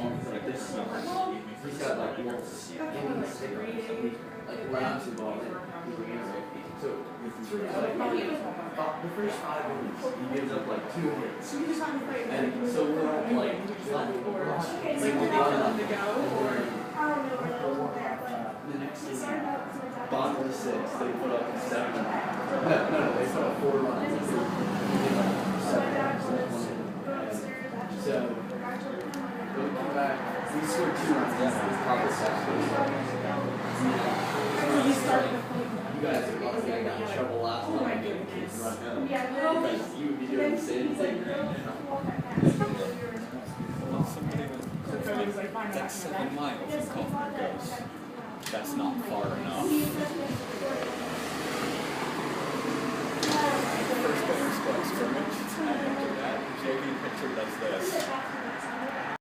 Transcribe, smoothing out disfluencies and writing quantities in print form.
like this. He's got like little skinny stickers, like labs involved in it. So through like the first 5 minutes, he gives up like 2 hits. And so we're all like, the next thing, bottom of the 6th, they put up 7. No, they put up 4 runs. So, looking back, we scored 2 runs. Yeah, probably 6. You guys are lucky I got in trouble last time I didn't run out. Because you would be doing the same thing right now. That's 7 miles from Kaufman goes. That's not far enough. First player squad scrimmage, and after that, JV pitcher does this.